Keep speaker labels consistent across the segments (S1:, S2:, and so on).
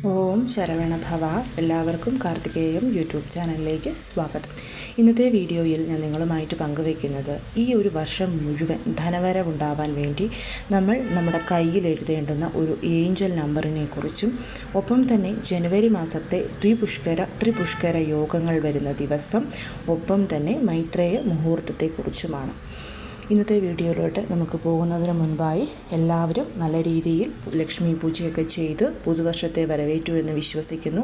S1: ഓം ശരവണ ഭവ. എല്ലാവർക്കും കാർത്തികേയം യൂട്യൂബ് ചാനലിലേക്ക് സ്വാഗതം. ഇന്നത്തെ വീഡിയോയിൽ ഞാൻ നിങ്ങളുമായിട്ട് പങ്കുവയ്ക്കുന്നത് ഈ ഒരു വർഷം മുഴുവൻ ധനവരവുണ്ടാവാൻ വേണ്ടി നമ്മൾ നമ്മുടെ കയ്യിൽ എഴുതേണ്ടുന്ന ഒരു ഏഞ്ചൽ നമ്പറിനെ കുറിച്ചും ഒപ്പം തന്നെ ജനുവരി മാസത്തെ ത്രിപുഷ്കര യോഗങ്ങൾ വരുന്ന ദിവസം ഒപ്പം തന്നെ മൈത്രേയ മുഹൂർത്തത്തെക്കുറിച്ചുമാണ്. ഇന്നത്തെ വീഡിയോയിലോട്ട് നമുക്ക് പോകുന്നതിന് മുൻപായി എല്ലാവരും നല്ല രീതിയിൽ ലക്ഷ്മി പൂജയൊക്കെ ചെയ്ത് പുതുവർഷത്തെ വരവേറ്റു എന്ന് വിശ്വസിക്കുന്നു.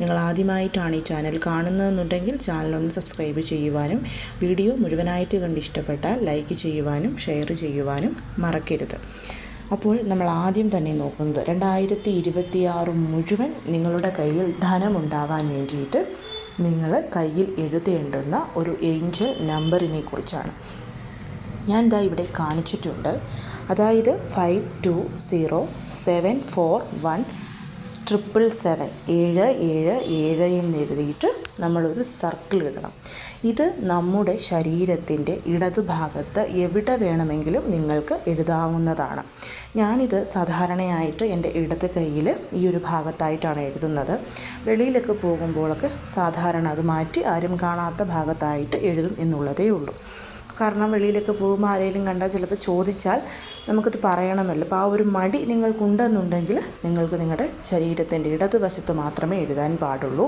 S1: നിങ്ങൾ ആദ്യമായിട്ടാണ് ഈ ചാനൽ കാണുന്നതെന്നുണ്ടെങ്കിൽ ചാനലൊന്ന് സബ്സ്ക്രൈബ് ചെയ്യുവാനും വീഡിയോ മുഴുവനായിട്ട് കണ്ട് ഇഷ്ടപ്പെട്ടാൽ ലൈക്ക് ചെയ്യുവാനും ഷെയർ ചെയ്യുവാനും മറക്കരുത്. അപ്പോൾ നമ്മൾ ആദ്യം തന്നെ നോക്കുന്നത് 2026 മുഴുവൻ നിങ്ങളുടെ കയ്യിൽ ധനമുണ്ടാവാൻ വേണ്ടിയിട്ട് നിങ്ങൾ കയ്യിൽ എഴുതേണ്ടുന്ന ഒരു ഏഞ്ചൽ നമ്പറിനെ കുറിച്ചാണ്. ഞാൻ ദാ ഇവിടെ കാണിച്ചിട്ടുണ്ട്. അതായത് 5207417777 എന്ന് എഴുതിയിട്ട് നമ്മളൊരു സർക്കിൾ ഇടണം. ഇത് നമ്മുടെ ശരീരത്തിൻ്റെ ഇടതുഭാഗത്ത് എവിടെ വേണമെങ്കിലും നിങ്ങൾക്ക് എഴുതാവുന്നതാണ്. ഞാനിത് സാധാരണയായിട്ട് എൻ്റെ ഇടത് കയ്യിൽ ഈ ഒരു ഭാഗത്തായിട്ടാണ് എഴുതുന്നത്. വെളിയിലൊക്കെ പോകുമ്പോഴൊക്കെ സാധാരണ അത് മാറ്റി ആരും കാണാത്ത ഭാഗത്തായിട്ട് എഴുതും എന്നുള്ളതേ ഉള്ളൂ. കാരണം വെളിയിലൊക്കെ പോകുമ്പോൾ ആരെങ്കിലും കണ്ടാൽ ചിലപ്പോൾ ചോദിച്ചാൽ നമുക്കത് പറയണമെന്നല്ല. അപ്പോൾ ആ ഒരു മടി നിങ്ങൾക്കുണ്ടെന്നുണ്ടെങ്കിൽ നിങ്ങൾക്ക് നിങ്ങളുടെ ശരീരത്തിൻ്റെ ഇടതുവശത്ത് മാത്രമേ എഴുതാൻ പാടുള്ളൂ.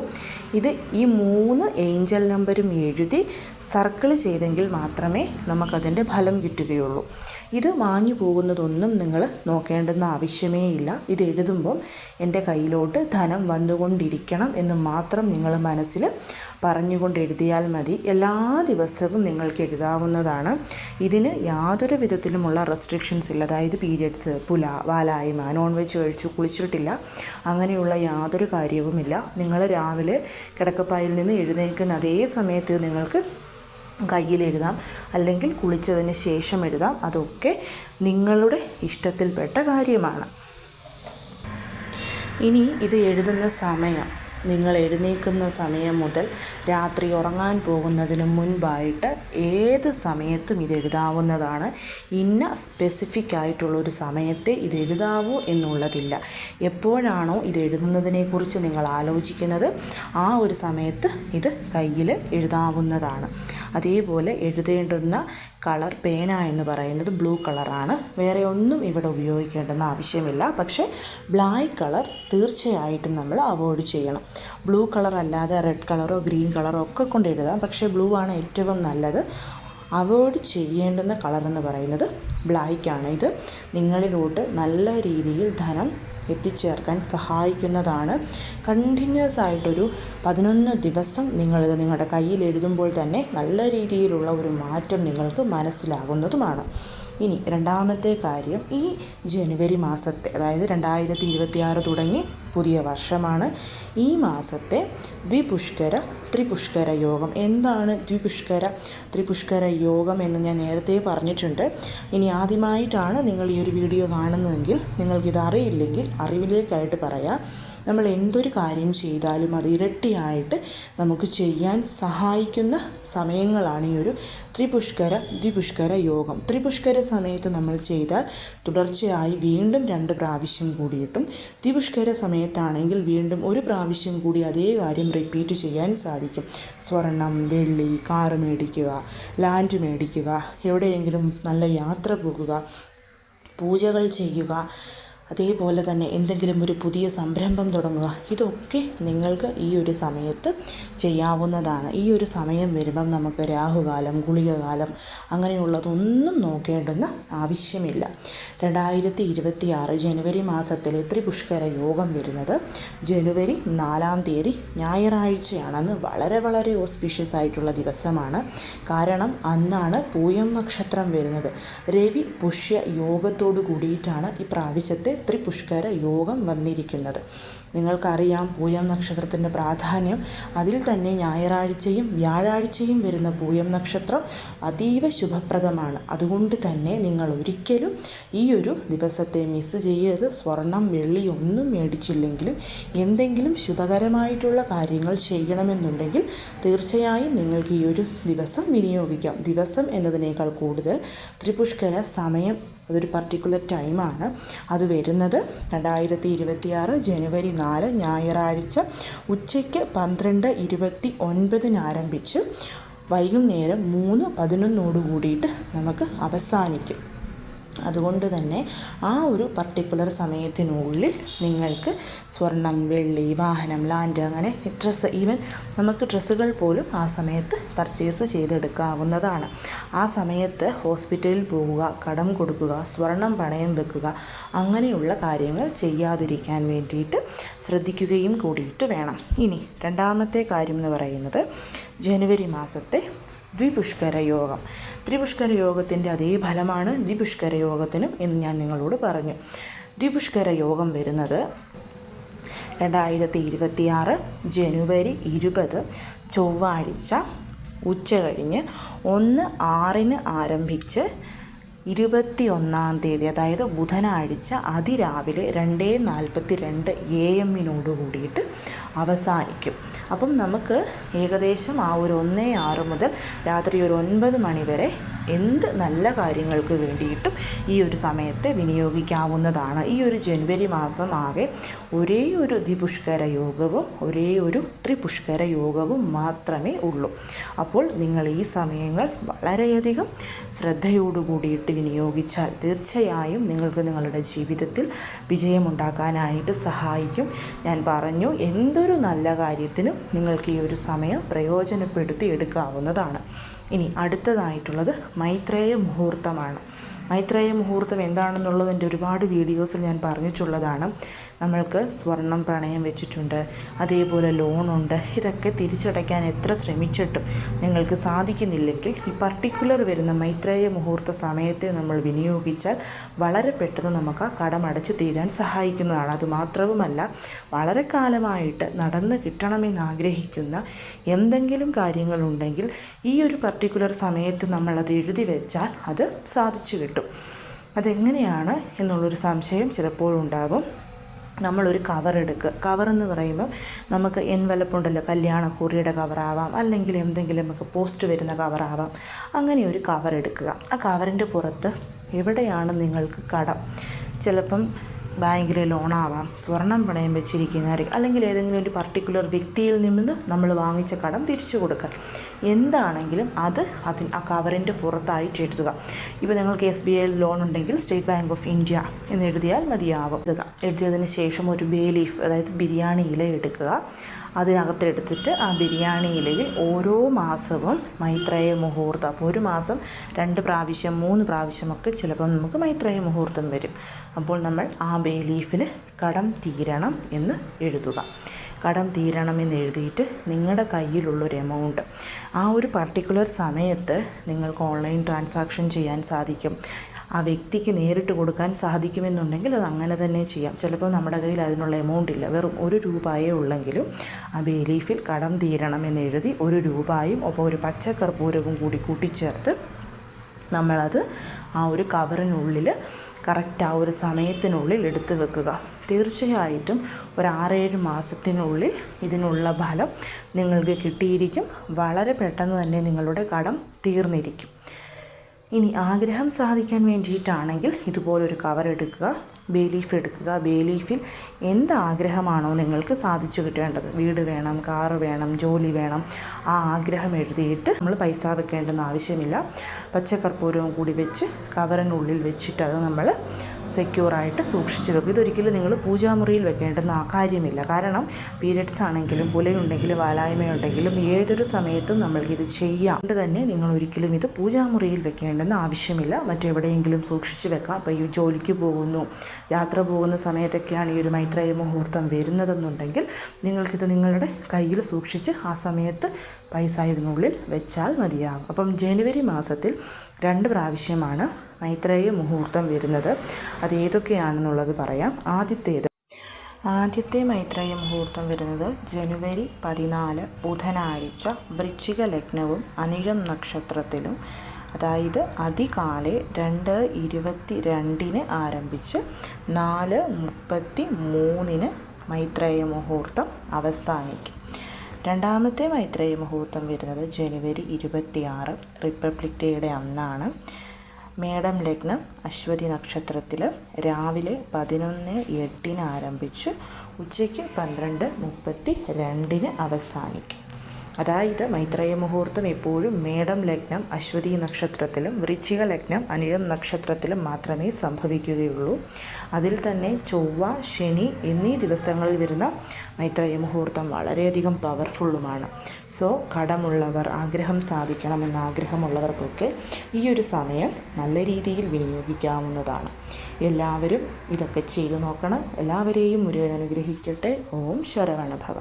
S1: ഇത് ഈ 3 ഏഞ്ചൽ നമ്പരും എഴുതി സർക്കിൾ ചെയ്തെങ്കിൽ മാത്രമേ നമുക്കതിൻ്റെ ഫലം കിട്ടുകയുള്ളൂ. ഇത് മാഞ്ഞു പോകുന്നതൊന്നും നിങ്ങൾ നോക്കേണ്ടുന്ന ആവശ്യമേ ഇല്ല. ഇത് എഴുതുമ്പം എൻ്റെ കയ്യിലോട്ട് ധനം വന്നുകൊണ്ടിരിക്കണം എന്ന് മാത്രം നിങ്ങൾ മനസ്സിൽ പറഞ്ഞുകൊണ്ട് എഴുതിയാൽ മതി. എല്ലാ ദിവസവും നിങ്ങൾക്ക് എഴുതാവുന്നതാണ്. ഇതിന് യാതൊരു വിധത്തിലുമുള്ള റെസ്ട്രിക്ഷൻസ് ഇല്ല. അതായത് പീരിയഡ്സ്, വാലായ്മ, നോൺ വെജ് കഴിച്ചു, കുളിച്ചിട്ടില്ല, അങ്ങനെയുള്ള യാതൊരു കാര്യവുമില്ല. നിങ്ങൾ രാവിലെ കിടക്കപ്പായിൽ നിന്ന് എഴുന്നേൽക്കുന്ന അതേ സമയത്ത് നിങ്ങൾക്ക് കയ്യിൽ എഴുതാം, അല്ലെങ്കിൽ കുളിച്ചതിന് ശേഷം എഴുതാം. അതൊക്കെ നിങ്ങളുടെ ഇഷ്ടത്തിൽപ്പെട്ട കാര്യമാണ്. ഇനി ഇത് എഴുതുന്ന സമയം നിങ്ങൾ എഴുന്നേൽക്കുന്ന സമയം മുതൽ രാത്രി ഉറങ്ങാൻ പോകുന്നതിന് മുൻപായിട്ട് ഏത് സമയത്തും ഇത് എഴുതാവുന്നതാണ്. ഇന്ന സ്പെസിഫിക് ആയിട്ടുള്ളൊരു സമയത്തെ ഇത് എഴുതാവൂ എന്നുള്ളതില്ല. എപ്പോഴാണോ ഇത് എഴുതുന്നതിനെക്കുറിച്ച് നിങ്ങൾ ആലോചിക്കുന്നത് ആ ഒരു സമയത്ത് ഇത് കയ്യിൽ എഴുതാവുന്നതാണ്. അതേപോലെ എഴുതേണ്ടുന്ന കളർ പേന എന്ന് പറയുന്നത് ബ്ലൂ കളറാണ്. വേറെ ഒന്നും ഇവിടെ ഉപയോഗിക്കേണ്ടെന്ന ആവശ്യമില്ല. പക്ഷേ ബ്ലാക്ക് കളർ തീർച്ചയായിട്ടും നമ്മൾ അവോയ്ഡ് ചെയ്യണം. ബ്ലൂ കളർ അല്ലാതെ റെഡ് കളറോ ഗ്രീൻ കളറോ ഒക്കെ കൊണ്ട് എഴുതാം. പക്ഷേ ബ്ലൂ ആണ് ഏറ്റവും നല്ലത്. അവോയ്ഡ് ചെയ്യേണ്ടുന്ന കളർ എന്ന് പറയുന്നത് ബ്ലാക്കാണ്. ഇത് നിങ്ങളിലോട്ട് നല്ല രീതിയിൽ ധനം എത്തിച്ചേർക്കാൻ സഹായിക്കുന്നതാണ്. കണ്ടിന്യൂസ് ആയിട്ടൊരു 11 ദിവസം നിങ്ങളിത് നിങ്ങളുടെ കയ്യിൽ എഴുതുമ്പോൾ തന്നെ നല്ല രീതിയിലുള്ള ഒരു മാറ്റം നിങ്ങൾക്ക് മനസ്സിലാകുന്നതുമാണ്. ഇനി രണ്ടാമത്തെ കാര്യം, ഈ ജനുവരി മാസത്തെ, അതായത് 2026 തുടങ്ങി പുതിയ വർഷമാണ്. ഈ മാസത്തെ ത്രിപുഷ്കര യോഗം. എന്താണ് ത്രിപുഷ്കര യോഗം എന്ന് ഞാൻ നേരത്തെ പറഞ്ഞിട്ടുണ്ട്. ഇനി ആദ്യമായിട്ടാണ് നിങ്ങൾ ഈ ഒരു വീഡിയോ കാണുന്നതെങ്കിൽ നിങ്ങൾക്കിത് അറിയില്ലെങ്കിൽ അറിവിലേക്കായിട്ട് പറയാം. നമ്മൾ എന്തൊരു കാര്യം ചെയ്താലും അത് ഇരട്ടിയായിട്ട് നമുക്ക് ചെയ്യാൻ സഹായിക്കുന്ന സമയങ്ങളാണ് ഈ ഒരു ത്രിപുഷ്കര യോഗം. ത്രിപുഷ്കര സമയത്ത് നമ്മൾ ചെയ്താൽ തുടർച്ചയായി വീണ്ടും 2 പ്രാവശ്യം കൂടിയിട്ടും, ത്രിപുഷ്കര സമയത്താണെങ്കിൽ വീണ്ടും 1 പ്രാവശ്യം കൂടി അതേ കാര്യം റിപ്പീറ്റ് ചെയ്യാൻ സാധിക്കും. സ്വർണം, വെള്ളി, കാറ് മേടിക്കുക, ലാൻഡ് മേടിക്കുക, എവിടെയെങ്കിലും നല്ല യാത്ര പോകുക, പൂജകൾ ചെയ്യുക, അതേപോലെ തന്നെ എന്തെങ്കിലും ഒരു പുതിയ സംരംഭം തുടങ്ങുക, ഇതൊക്കെ നിങ്ങൾക്ക് ഈ ഒരു സമയത്ത് ചെയ്യാവുന്നതാണ്. ഈ ഒരു സമയം വരുമ്പം നമുക്ക് രാഹുകാലം, ഗുളികകാലം അങ്ങനെയുള്ളതൊന്നും നോക്കേണ്ടുന്ന ആവശ്യമില്ല. 2026 ജനുവരി മാസത്തിലെ ത്രിപുഷ്കര യോഗം വരുന്നത് ജനുവരി 4-ാം തീയതി ഞായറാഴ്ചയാണെന്ന് വളരെ ഓസ്പീഷ്യസ് ആയിട്ടുള്ള ദിവസമാണ്. കാരണം അന്നാണ് പൂയം നക്ഷത്രം വരുന്നത്. രവി പുഷ്യ യോഗത്തോടു കൂടിയിട്ടാണ് ഈ പ്രാവശ്യത്തെ ത്രിപുഷ്കര യോഗം വന്നിരിക്കുന്നത്. നിങ്ങൾക്കറിയാം പൂയം നക്ഷത്രത്തിൻ്റെ പ്രാധാന്യം. അതിൽ തന്നെ ഞായറാഴ്ചയും വ്യാഴാഴ്ചയും വരുന്ന പൂയം നക്ഷത്രം അതീവ ശുഭപ്രദമാണ്. അതുകൊണ്ട് തന്നെ നിങ്ങൾ ഒരിക്കലും ഈ ഒരു ദിവസത്തെ മിസ് ചെയ്യരുത്. സ്വർണം, വെള്ളി ഒന്നും മേടിച്ചില്ലെങ്കിലും എന്തെങ്കിലും ശുഭകരമായിട്ടുള്ള കാര്യങ്ങൾ ചെയ്യണമെന്നുണ്ടെങ്കിൽ തീർച്ചയായും നിങ്ങൾക്ക് ഈ ഒരു ദിവസം വിനിയോഗിക്കാം. ദിവസം എന്നതിനേക്കാൾ കൂടുതൽ ത്രിപുഷ്കര സമയം അതൊരു പർട്ടിക്കുലർ ടൈമാണ്. അത് വരുന്നത് 2026 ജനുവരി 4 ഞായറാഴ്ച ഉച്ചയ്ക്ക് 12:29 ആരംഭിച്ച് വൈകുന്നേരം 3:11 കൂടിയിട്ട് നമുക്ക് അവസാനിക്കും. അതുകൊണ്ട് തന്നെ ആ ഒരു പർട്ടിക്കുലർ സമയത്തിനുള്ളിൽ നിങ്ങൾക്ക് സ്വർണം, വെള്ളി, വാഹനം, ലാൻഡ്, അങ്ങനെ ഡ്രസ്സ്, ഈവൻ നമുക്ക് ഡ്രസ്സുകൾ പോലും ആ സമയത്ത് പർച്ചേസ് ചെയ്തെടുക്കാവുന്നതാണ്. ആ സമയത്ത് ഹോസ്പിറ്റലിൽ പോകുക, കടം കൊടുക്കുക, സ്വർണം പണയം വെക്കുക, അങ്ങനെയുള്ള കാര്യങ്ങൾ ചെയ്യാതിരിക്കാൻ വേണ്ടിയിട്ട് ശ്രദ്ധിക്കുകയും കൂടിയിട്ട് വേണം. ഇനി രണ്ടാമത്തെ കാര്യം എന്ന് പറയുന്നത് ജനുവരി മാസത്തെ ദ്വിപുഷ്കര യോഗം. ത്രിപുഷ്കര യോഗത്തിൻ്റെ അതേ ഫലമാണ് ദ്വിപുഷ്കര യോഗത്തിനും എന്ന് ഞാൻ നിങ്ങളോട് പറഞ്ഞു. ദ്വിപുഷ്കര യോഗം വരുന്നത് 2026 ജനുവരി 20 ചൊവ്വാഴ്ച ഉച്ച കഴിഞ്ഞ് 1:06 ആരംഭിച്ച് 21-ാം തീയതി, അതായത് ബുധനാഴ്ച അതിരാവിലെ 2:42 AM കൂടിയിട്ട് അവസാനിക്കും. അപ്പം നമുക്ക് ഏകദേശം ആ ഒരു 1:06 മുതൽ രാത്രി ഒരു 9 മണി വരെ എന്ത് നല്ല കാര്യങ്ങൾക്ക് വേണ്ടിയിട്ടും ഈ ഒരു സമയത്തെ വിനിയോഗിക്കാവുന്നതാണ്. ഈ ഒരു ജനുവരി മാസം ആകെ ഒരേ ഒരു ദ്വിപുഷ്കര യോഗവും ഒരേ ഒരു ത്രിപുഷ്കര യോഗവും മാത്രമേ ഉള്ളൂ. അപ്പോൾ നിങ്ങൾ ഈ സമയങ്ങൾ വളരെയധികം ശ്രദ്ധയോടു കൂടിയിട്ട് വിനിയോഗിച്ചാൽ തീർച്ചയായും നിങ്ങൾക്ക് നിങ്ങളുടെ ജീവിതത്തിൽ വിജയമുണ്ടാക്കാനായിട്ട് സഹായിക്കും. ഞാൻ പറഞ്ഞു, എന്തൊരു നല്ല കാര്യത്തിനും നിങ്ങൾക്ക് ഈ ഒരു സമയം പ്രയോജനപ്പെടുത്തി എടുക്കാവുന്നതാണ്. ഇനി അടുത്തതായിട്ടുള്ളത് മൈത്രേയ മുഹൂർത്തമാണ്. മൈത്രേയ മുഹൂർത്തം എന്താണെന്നുള്ളത് എൻ്റെ ഒരുപാട് വീഡിയോസിൽ ഞാൻ പറഞ്ഞിട്ടുള്ളതാണ്. നമ്മൾക്ക് സ്വർണം പണയം വെച്ചിട്ടുണ്ട്, അതേപോലെ ലോണുണ്ട്. ഇതൊക്കെ തിരിച്ചടയ്ക്കാൻ എത്ര ശ്രമിച്ചിട്ടും നിങ്ങൾക്ക് സാധിക്കുന്നില്ലെങ്കിൽ ഈ പർട്ടിക്കുലർ വരുന്ന മൈത്രേയ മുഹൂർത്ത സമയത്തെ നമ്മൾ വിനിയോഗിച്ചാൽ വളരെ പെട്ടെന്ന് നമുക്ക് ആ കടമടച്ച് തീരാൻ സഹായിക്കുന്നതാണ്. അതുമാത്രവുമല്ല, വളരെ കാലമായിട്ട് നടന്ന് കിട്ടണമെന്ന് ആഗ്രഹിക്കുന്ന എന്തെങ്കിലും കാര്യങ്ങളുണ്ടെങ്കിൽ ഈ ഒരു പർട്ടിക്കുലർ സമയത്ത് നമ്മളത് എഴുതി വെച്ചാൽ അത് സാധിച്ചു കിട്ടും. അതെങ്ങനെയാണ് എന്നുള്ളൊരു സംശയം ചിലപ്പോഴുണ്ടാകും. നമ്മളൊരു കവർ എടുക്കുക. കവറെന്ന് പറയുമ്പോൾ നമുക്ക് എൻവലപ്പുണ്ടല്ലോ, കല്യാണക്കുറിയുടെ കവറാവാം, അല്ലെങ്കിൽ എന്തെങ്കിലും നമുക്ക് പോസ്റ്റ് വരുന്ന കവറാവാം. അങ്ങനെ ഒരു കവർ എടുക്കുക. ആ കവറിൻ്റെ പുറത്ത് എവിടെയാണ് നിങ്ങൾക്ക് കടം, ചിലപ്പം ബാങ്കിലെ ലോണാവാം, സ്വർണം പണയം വെച്ചിരിക്കുന്ന, അല്ലെങ്കിൽ ഏതെങ്കിലും ഒരു പർട്ടിക്കുലർ വ്യക്തിയിൽ നിന്ന് നമ്മൾ വാങ്ങിച്ച കടം തിരിച്ചു കൊടുക്കുക, എന്താണെങ്കിലും അത് ആ കവറിൻ്റെ പുറത്തായിട്ട് എഴുതുക. ഇപ്പോൾ നിങ്ങൾക്ക് SBI ലോൺ ഉണ്ടെങ്കിൽ സ്റ്റേറ്റ് ബാങ്ക് ഓഫ് ഇന്ത്യ എന്ന് എഴുതിയാൽ മതിയാവും. എഴുതിയതിന് ശേഷം ഒരു ബേ ലീഫ്, അതായത് ബിരിയാണി ഇല എടുക്കുക. അതിനകത്തെടുത്തിട്ട് ആ ബിരിയാണി ഇലയിൽ ഓരോ മാസവും മൈത്രേയ മുഹൂർത്തം, അപ്പോൾ ഒരു മാസം 2 പ്രാവശ്യം 3 പ്രാവശ്യമൊക്കെ ചിലപ്പോൾ നമുക്ക് മൈത്രേയ മുഹൂർത്തം വരും. അപ്പോൾ നമ്മൾ ആ ബേ ലീഫിൽ കടം തീരണം എന്ന് എഴുതുക. കടം തീരണമെന്ന് എഴുതിയിട്ട് നിങ്ങളുടെ കയ്യിലുള്ളൊരു എമൗണ്ട് ആ ഒരു പർട്ടിക്കുലർ സമയത്ത് നിങ്ങൾക്ക് ഓൺലൈൻ ട്രാൻസാക്ഷൻ ചെയ്യാൻ സാധിക്കും. ആ വ്യക്തിക്ക് നേരിട്ട് കൊടുക്കാൻ സാധിക്കുമെന്നുണ്ടെങ്കിൽ അത് അങ്ങനെ തന്നെ ചെയ്യാം. ചിലപ്പോൾ നമ്മുടെ കയ്യിൽ അതിനുള്ള എമൗണ്ട് ഇല്ല, വെറും 1 രൂപയേ ഉള്ളെങ്കിലും ആ ബേ ലീഫിൽ കടം തീരണമെന്ന് എഴുതി 1 രൂപയും ഒപ്പം ഒരു പച്ചക്കർപ്പൂരവും കൂടി കൂട്ടിച്ചേർത്ത് നമ്മളത് ആ ഒരു കവറിനുള്ളിൽ കറക്റ്റ് ആ ഒരു സമയത്തിനുള്ളിൽ എടുത്ത് വെക്കുക. തീർച്ചയായിട്ടും ഒരു 6-7 മാസത്തിനുള്ളിൽ ഇതിനുള്ള ഫലം നിങ്ങൾക്ക് കിട്ടിയിരിക്കും. വളരെ പെട്ടെന്ന് തന്നെ നിങ്ങളുടെ കടം തീർന്നിരിക്കും. ഇനി ആഗ്രഹം സാധിക്കാൻ വേണ്ടിയിട്ടാണെങ്കിൽ ഇതുപോലൊരു കവർ എടുക്കുക, ബേ ലീഫ് എടുക്കുക. ബേ ലീഫിൽ എന്ത് ആഗ്രഹമാണോ നിങ്ങൾക്ക് സാധിച്ചു കിട്ടേണ്ടത്, വീട് വേണം, കാറ് വേണം, ജോലി വേണം, ആ ആഗ്രഹം എഴുതിയിട്ട് നമ്മൾ പൈസ വെക്കേണ്ടെന്ന് ആവശ്യമില്ല. പച്ചക്കർപ്പൂരവും കൂടി വെച്ച് കവറിനുള്ളിൽ വെച്ചിട്ട് അത് നമ്മൾ സെക്യൂറായിട്ട് സൂക്ഷിച്ച് വെക്കും. ഇതൊരിക്കലും നിങ്ങൾ പൂജാമുറിയിൽ വെക്കേണ്ടെന്ന് കാര്യമില്ല. കാരണം പീരിയഡ്സ് ആണെങ്കിലും പുലയുണ്ടെങ്കിലും വാലായ്മയുണ്ടെങ്കിലും ഏതൊരു സമയത്തും നമ്മൾക്കിത് ചെയ്യാം. അതുകൊണ്ട് തന്നെ നിങ്ങൾ ഒരിക്കലും ഇത് പൂജാമുറിയിൽ വെക്കേണ്ടെന്ന് ആവശ്യമില്ല. മറ്റെവിടെയെങ്കിലും സൂക്ഷിച്ച് വെക്കാം. അപ്പോൾ ഈ ജോലിക്ക് പോകുന്നു, യാത്ര പോകുന്ന സമയത്തൊക്കെയാണ് ഈ ഒരു മൈത്രേയ മുഹൂർത്തം വരുന്നതെന്നുണ്ടെങ്കിൽ നിങ്ങൾക്കിത് നിങ്ങളുടെ കയ്യിൽ സൂക്ഷിച്ച് ആ സമയത്ത് പൈസ ഇതിനുള്ളിൽ വെച്ചാൽ മതിയാകും. അപ്പം ജനുവരി മാസത്തിൽ 2 പ്രാവശ്യമാണ് മൈത്രേയ മുഹൂർത്തം വരുന്നത്. അത് ഏതൊക്കെയാണെന്നുള്ളത് പറയാം. ആദ്യത്തെ മൈത്രേയ മുഹൂർത്തം വരുന്നത് ജനുവരി 14 ബുധനാഴ്ച വൃശ്ചിക ലഗ്നവും അനിഴം നക്ഷത്രത്തിലും, അതായത് അതികാലെ 2:22 ആരംഭിച്ച് 4:33 മൈത്രേയ മുഹൂർത്തം അവസാനിക്കും. രണ്ടാമത്തെ മൈത്രേയ മുഹൂർത്തം വരുന്നത് ജനുവരി 26 റിപ്പബ്ലിക് ഡേയുടെ അന്നാണ്. മേടം ലഗ്നം അശ്വതി നക്ഷത്രത്തിൽ രാവിലെ 11:08 ആരംഭിച്ച് ഉച്ചയ്ക്ക് 12:32 അവസാനിക്കും. അതായത് മൈത്രേയ മുഹൂർത്തം എപ്പോഴും മേടം ലഗ്നം അശ്വതി നക്ഷത്രത്തിലും വൃശ്ചിക ലഗ്നം അനിഴം നക്ഷത്രത്തിലും മാത്രമേ സംഭവിക്കുകയുള്ളൂ. അതിൽ തന്നെ ചൊവ്വ, ശനി എന്നീ ദിവസങ്ങളിൽ വരുന്ന മൈത്രേയ മുഹൂർത്തം വളരെയധികം പവർഫുള്ളുമാണ്. സോ കടമുള്ളവർ, ആഗ്രഹം സാധിക്കണമെന്ന ആഗ്രഹമുള്ളവർക്കൊക്കെ ഈ ഒരു സമയം നല്ല രീതിയിൽ വിനിയോഗിക്കാവുന്നതാണ്. എല്ലാവരും ഇതൊക്കെ ചെയ്തു നോക്കണം. എല്ലാവരെയും മുരുകൻ അനുഗ്രഹിക്കട്ടെ. ഓം ശരവണഭവ.